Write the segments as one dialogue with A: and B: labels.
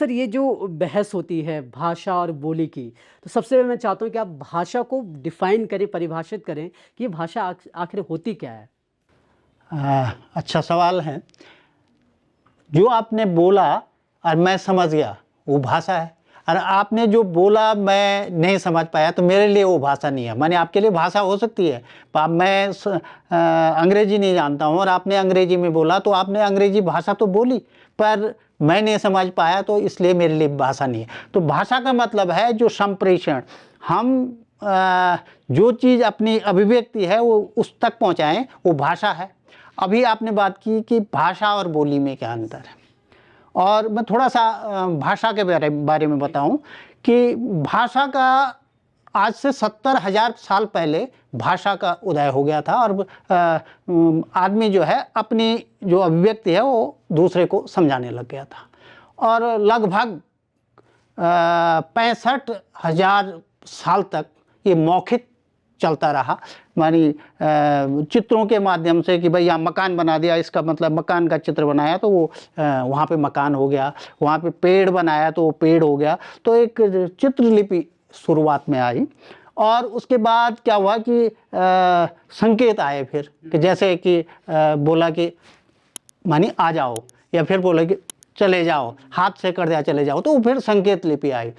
A: Sir ये जो बहस होती है भाषा और बोली की, तो सबसे पहले मैं चाहता हूँ कि आप भाषा को डिफ़ाइन करें, परिभाषित करें कि ये भाषा आखिर होती क्या है?
B: अच्छा सवाल है। जो आपने बोला और मैं समझ गया वो भाषा है, और आपने जो बोला मैं नहीं समझ पाया तो मेरे लिए वो भाषा नहीं है। माने आपके लिए भाषा हो सकती है, पर मैं अंग्रेजी नहीं जानता हूँ और आपने अंग्रेजी में बोला तो आपने अंग्रेजी भाषा तो बोली, पर मैं नहीं समझ पाया तो इसलिए मेरे लिए भाषा नहीं है। तो भाषा का मतलब है जो संप्रेषण, हम जो चीज़ अपनी अभिव्यक्ति है वो उस तक पहुँचाएँ, वो भाषा है। अभी आपने बात की कि भाषा और बोली में क्या अंतर है, और मैं थोड़ा सा भाषा के बारे में बताऊं कि भाषा का आज से 70,000 साल पहले भाषा का उदय हो गया था, और आदमी जो है अपनी जो अभिव्यक्ति है वो दूसरे को समझाने लग गया था। और लगभग 65,000 साल तक ये मौखिक चलता रहा। मानी चित्रों के माध्यम से कि भाई यहाँ मकान बना दिया, इसका मतलब मकान का चित्र बनाया तो वो वहाँ पे मकान हो गया, वहाँ पे पेड़ बनाया तो वो पेड़ हो गया। तो एक चित्रलिपि शुरुआत में आई, और उसके बाद क्या हुआ कि संकेत आए फिर, कि जैसे कि बोला कि मानी आ जाओ, या फिर बोला कि चले जाओ, हाथ से कर दिया चले जाओ, तो फिर संकेत लिपि आई।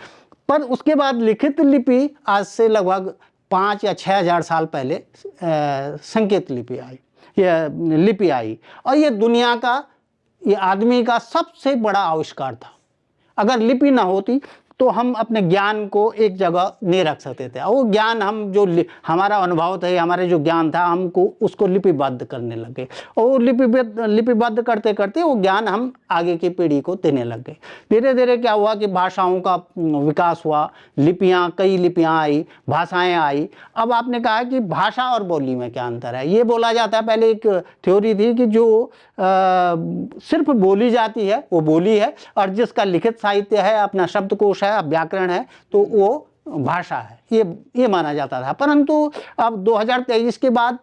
B: पर उसके बाद लिखित लिपि आज से लगभग 5 या 6,000 साल पहले संकेत लिपि आई, यह लिपि आई, और ये दुनिया का, ये आदमी का सबसे बड़ा आविष्कार था। अगर लिपि ना होती तो हम अपने ज्ञान को एक जगह नहीं रख सकते थे, और वो ज्ञान हम जो हमारा अनुभव था, हमारे जो ज्ञान था, हमको उसको लिपिबद्ध करने लगे, और लिपिबद्ध करते करते वो ज्ञान हम आगे की पीढ़ी को देने लग गए। धीरे धीरे क्या हुआ कि भाषाओं का विकास हुआ, लिपियाँ, कई लिपियाँ आई, भाषाएँ आई। अब आपने कहा कि भाषा और बोली में क्या अंतर है। ये बोला जाता है, पहले एक थ्योरी थी कि जो सिर्फ बोली जाती है वो बोली है, और जिसका लिखित साहित्य है, अपना शब्दकोश है, व्याकरण है, तो वो भाषा है। ये माना जाता था। परंतु अब 2023 के बाद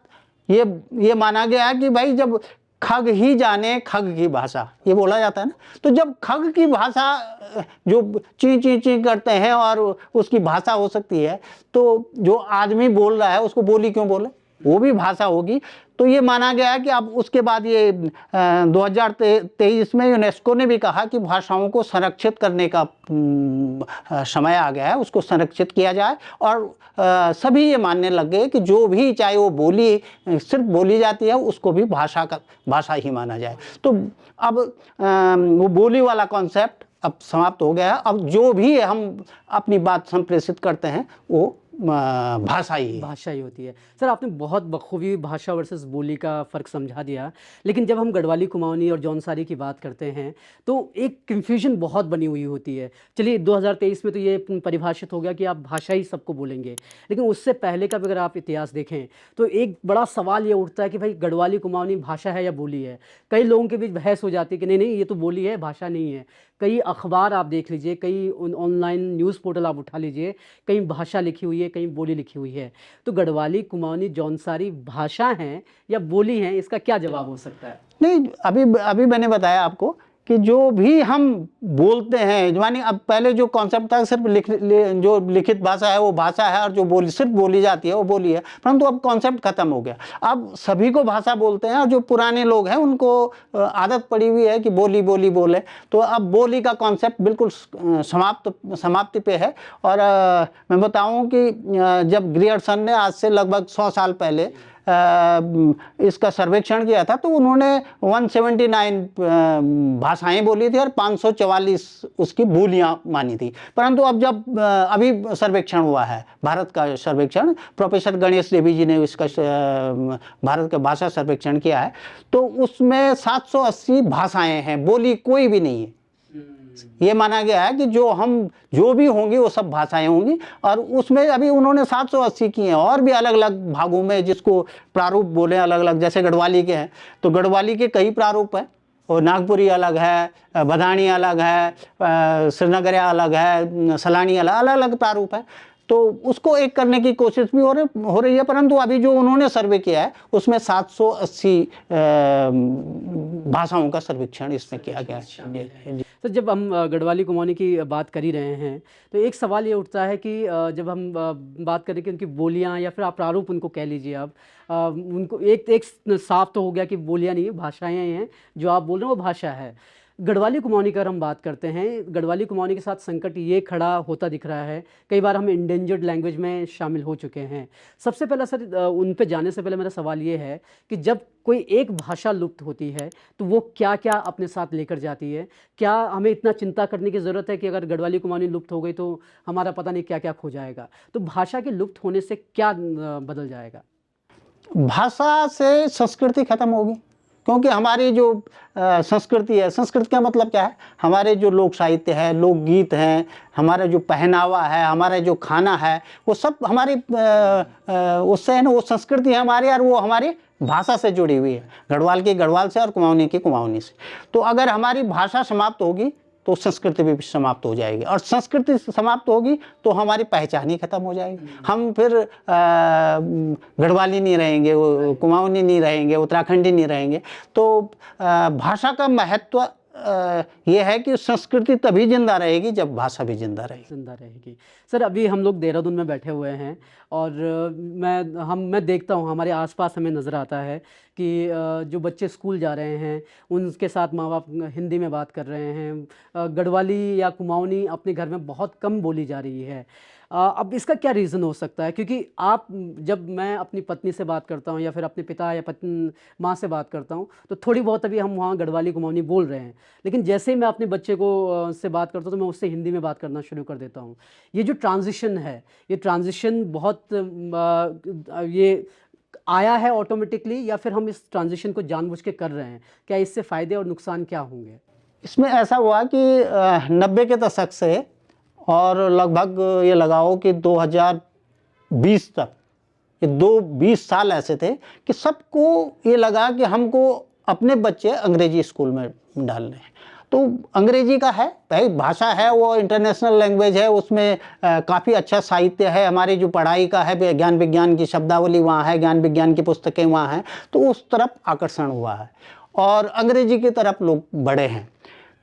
B: ये माना गया कि भाई जब खग ही जाने खग की भाषा, ये बोला जाता है ना, तो जब खग की भाषा जो ची ची ची करते हैं और उसकी भाषा हो सकती है, तो जो आदमी बोल रहा है उसको बोली क्यों बोले, वो भी भाषा होगी। तो ये माना गया है कि अब उसके बाद ये 2023 में यूनेस्को ने भी कहा कि भाषाओं को संरक्षित करने का समय आ गया है, उसको संरक्षित किया जाए। और सभी ये मानने लग गए कि जो भी, चाहे वो बोली सिर्फ बोली जाती है, उसको भी भाषा ही माना जाए। तो अब वो बोली वाला कॉन्सेप्ट अब समाप्त हो गया है। अब जो भी हम अपनी बात संप्रेषित करते हैं वो भाषा ही
A: होती है। सर आपने बहुत बखूबी भाषा वर्सेस बोली का फ़र्क समझा दिया, लेकिन जब हम गढ़वाली, कुमाऊनी और जौनसारी की बात करते हैं तो एक कन्फ्यूजन बहुत बनी हुई होती है। चलिए 2023 में तो ये परिभाषित हो गया कि आप भाषा ही सबको बोलेंगे, लेकिन उससे पहले का भी अगर आप इतिहास देखें तो एक बड़ा सवाल ये उठता है कि भाई गढ़वाली, कुमाऊनी भाषा है या बोली है। कई लोगों के बीच बहस हो जाती है कि नहीं नहीं, ये तो बोली है, भाषा नहीं है। कई अखबार आप देख लीजिए, कई ऑनलाइन न्यूज़ पोर्टल आप उठा लीजिए, कहीं भाषा लिखी हुई है, कहीं बोली लिखी हुई है। तो गढ़वाली, कुमाऊनी, जौनसारी भाषा हैं या बोली हैं, इसका क्या जवाब हो सकता है?
B: नहीं, अभी मैंने बताया आपको कि जो भी हम बोलते हैं, मानी अब पहले जो कॉन्सेप्ट था सिर्फ जो लिखित भाषा है वो भाषा है, और जो सिर्फ बोली जाती है वो बोली है। परंतु अब कॉन्सेप्ट खत्म हो गया, अब सभी को भाषा बोलते हैं, और जो पुराने लोग हैं उनको आदत पड़ी हुई है कि बोली बोली बोले। तो अब बोली का कॉन्सेप्ट बिल्कुल समाप्ति पे है। और मैं बताऊं कि जब ग्रियर्सन ने आज से लगभग 100 साल पहले इसका सर्वेक्षण किया था, तो उन्होंने 179 भाषाएं बोली थी और 544 उसकी बोलियां मानी थी। परंतु अब जब अभी सर्वेक्षण हुआ है, भारत का सर्वेक्षण, प्रोफेसर गणेश देवी जी ने इसका भारत का भाषा सर्वेक्षण किया है, तो उसमें 780 भाषाएं हैं, बोली कोई भी नहीं है। ये माना गया है कि जो भी होंगी वो सब भाषाएं होंगी। और उसमें अभी उन्होंने 780 की हैं, और भी अलग अलग भागों में जिसको प्रारूप बोले अलग अलग, जैसे गढ़वाली के हैं तो गढ़वाली के कई प्रारूप हैं, और नागपुरी अलग है, भदानी अलग है, श्रीनगरिया अलग है, सलानी अलग अलग प्रारूप है। तो उसको एक करने की कोशिश भी हो रही है, परंतु अभी जो उन्होंने सर्वे किया है उसमें 780 भाषाओं का सर्वेक्षण इसमें किया गया है।
A: तो जब हम गढ़वाली कुमाऊनी की बात कर ही रहे हैं तो एक सवाल ये उठता है कि जब हम बात करें कि उनकी बोलियां या फिर आप प्रारूप उनको कह लीजिए आप, उनको एक साफ तो हो गया कि बोलियां नहीं भाषाएं हैं, जो आप बोल रहे हैं वो भाषा है। गढ़वाली कुमाऊनी का हम बात करते हैं, गढ़वाली कुमाऊनी के साथ संकट ये खड़ा होता दिख रहा है, कई बार हम इंडेंजर्ड लैंग्वेज में शामिल हो चुके हैं। सबसे पहला सर, उन पे जाने से पहले मेरा सवाल ये है कि जब कोई एक भाषा लुप्त होती है तो वो क्या क्या अपने साथ लेकर जाती है? क्या हमें इतना चिंता करने की ज़रूरत है कि अगर गढ़वाली कुमाऊनी लुप्त हो गई तो हमारा पता नहीं क्या क्या खो जाएगा? तो भाषा के लुप्त होने से क्या बदल जाएगा?
B: भाषा से संस्कृति खत्म होगी, क्योंकि हमारी जो संस्कृति है, संस्कृति का मतलब क्या है, हमारे जो लोक साहित्य है, लोकगीत हैं, हमारा जो पहनावा है, हमारा जो खाना है, वो सब हमारी उससे है ना, वो संस्कृति है हमारी, और वो हमारी भाषा से जुड़ी हुई है, गढ़वाल की गढ़वाल से और कुमाऊनी की कुमाऊनी से। तो अगर हमारी भाषा समाप्त होगी तो संस्कृति भी समाप्त हो जाएगी, और संस्कृति समाप्त होगी तो हमारी पहचान ही खत्म हो जाएगी। हम फिर गढ़वाली नहीं रहेंगे, कुमाऊनी नहीं रहेंगे, उत्तराखंडी नहीं रहेंगे। तो भाषा का महत्व ये है कि संस्कृति तभी जिंदा रहेगी जब भाषा भी जिंदा रहेगी।
A: सर, अभी हम लोग देहरादून में बैठे हुए हैं और मैं देखता हूँ हमारे आसपास हमें नज़र आता है कि जो बच्चे स्कूल जा रहे हैं उनके साथ माँ बाप हिंदी में बात कर रहे हैं, गढ़वाली या कुमाऊनी अपने घर में बहुत कम बोली जा रही है। अब इसका क्या रीज़न हो सकता है? क्योंकि जब मैं अपनी पत्नी से बात करता हूँ या फिर अपने पिता या माँ से बात करता हूँ तो थोड़ी बहुत अभी हम वहाँ गढ़वाली कुमाऊनी बोल रहे हैं, लेकिन जैसे ही मैं अपने बच्चे को से बात करता हूँ तो मैं उससे हिंदी में बात करना शुरू कर देता हूँ। ये जो ट्रांजिशन है, ये ट्रांजिशन बहुत ये आया है ऑटोमेटिकली या फिर हम इस ट्रांजिशन को जानबूझ के कर रहे हैं? क्या इससे फ़ायदे और नुकसान क्या होंगे?
B: इसमें ऐसा हुआ कि 90 के दशक से और लगभग ये लगाओ कि 2020 तक, ये 20 साल ऐसे थे कि सबको ये लगा कि हमको अपने बच्चे अंग्रेजी स्कूल में डालने हैं। तो अंग्रेजी का है, भाई भाषा है, वो इंटरनेशनल लैंग्वेज है, उसमें काफ़ी अच्छा साहित्य है, हमारी जो पढ़ाई का है, ज्ञान विज्ञान की शब्दावली वहाँ है, ज्ञान विज्ञान की पुस्तकें वहाँ हैं, तो उस तरफ आकर्षण हुआ है और अंग्रेजी की तरफ लोग बढ़े हैं।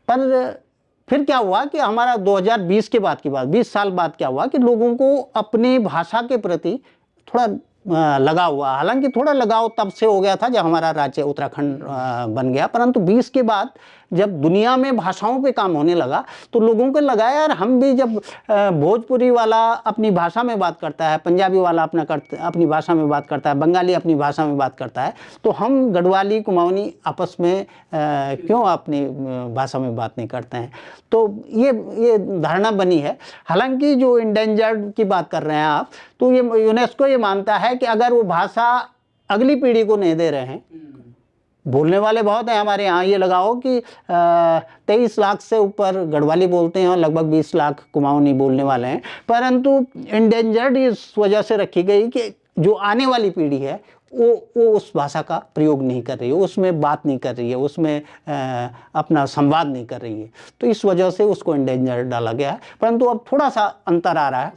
B: पर फिर क्या हुआ कि हमारा 2020 के बाद की बात, 20 साल बाद क्या हुआ कि लोगों को अपनी भाषा के प्रति थोड़ा लगाव हुआ। हालांकि थोड़ा लगाव तब से हो गया था जब हमारा राज्य उत्तराखंड बन गया, परंतु 20 के बाद जब दुनिया में भाषाओं पे काम होने लगा तो लोगों को लगा यार हम भी, जब भोजपुरी वाला अपनी भाषा में बात करता है, पंजाबी वाला अपनी भाषा में बात करता है, बंगाली अपनी भाषा में बात करता है, तो हम गढ़वाली कुमाऊनी आपस में क्यों अपनी भाषा में बात नहीं करते हैं? तो ये धारणा बनी है। हालांकि जो इंडेंजर्ड की बात कर रहे हैं आप, तो ये यूनेस्को ये मानता है कि अगर वो भाषा अगली पीढ़ी को नहीं दे रहे हैं, बोलने वाले बहुत हैं हमारे यहाँ, ये लगाओ कि 23 लाख से ऊपर गढ़वाली बोलते हैं और लगभग 20 लाख कुमाऊनी बोलने वाले हैं, परंतु इंडेंजर्ड इस वजह से रखी गई कि जो आने वाली पीढ़ी है वो उस भाषा का प्रयोग नहीं कर रही है, उसमें बात नहीं कर रही है, उसमें अपना संवाद नहीं कर रही है, तो इस वजह से उसको इंडेंजर डाला गया है। परंतु अब थोड़ा सा अंतर आ रहा है,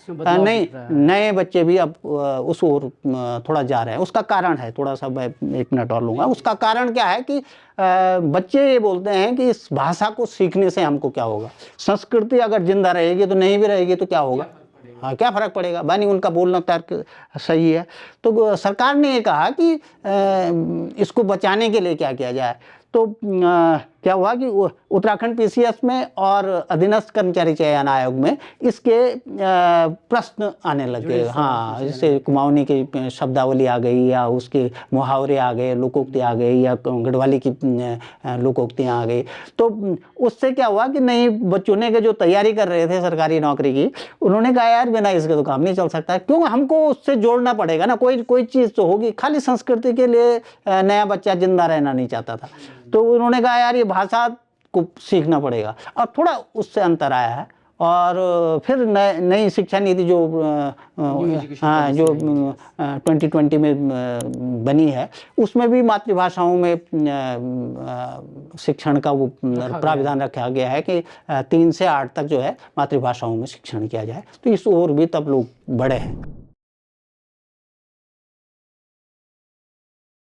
B: नए बच्चे भी अब उस ओर थोड़ा जा रहे हैं। उसका कारण है, थोड़ा सा मैं 1 मिनट और लूँगा। उसका कारण क्या है कि बच्चे ये बोलते हैं कि इस भाषा को सीखने से हमको क्या होगा, संस्कृति अगर जिंदा रहेगी तो नहीं भी रहेगी तो क्या होगा, हाँ क्या फ़र्क पड़ेगा, बानी उनका बोलना तर्क सही है। तो सरकार ने ये कहा कि इसको बचाने के लिए क्या किया जाए। तो क्या हुआ कि उत्तराखंड पीसीएस में और अधीनस्थ कर्मचारी चयन आयोग में इसके प्रश्न आने लगे। हाँ, जैसे कुमाऊनी की शब्दावली आ गई या उसके मुहावरे आ गए, लोकोक्ति आ गई या गढ़वाली की लोकोक्तियाँ आ गई। तो उससे क्या हुआ कि नई बच्चों ने जो तैयारी कर रहे थे सरकारी नौकरी की, उन्होंने कहा यार बिना इसके तो काम नहीं चल सकता, क्यों हमको उससे जोड़ना पड़ेगा ना, कोई चीज़ तो होगी। खाली संस्कृति के लिए नया बच्चा जिंदा रहना नहीं चाहता था, तो उन्होंने कहा यार ये भाषा को सीखना पड़ेगा। और थोड़ा उससे अंतर आया है, और फिर नई शिक्षा नीति जो हाँ जो 2020 में बनी है, उसमें भी मातृभाषाओं में शिक्षण का वो प्राविधान रखा गया है कि 3 से 8 तक जो है मातृभाषाओं में शिक्षण किया जाए। तो इस ओर भी तब लोग बढ़े हैं।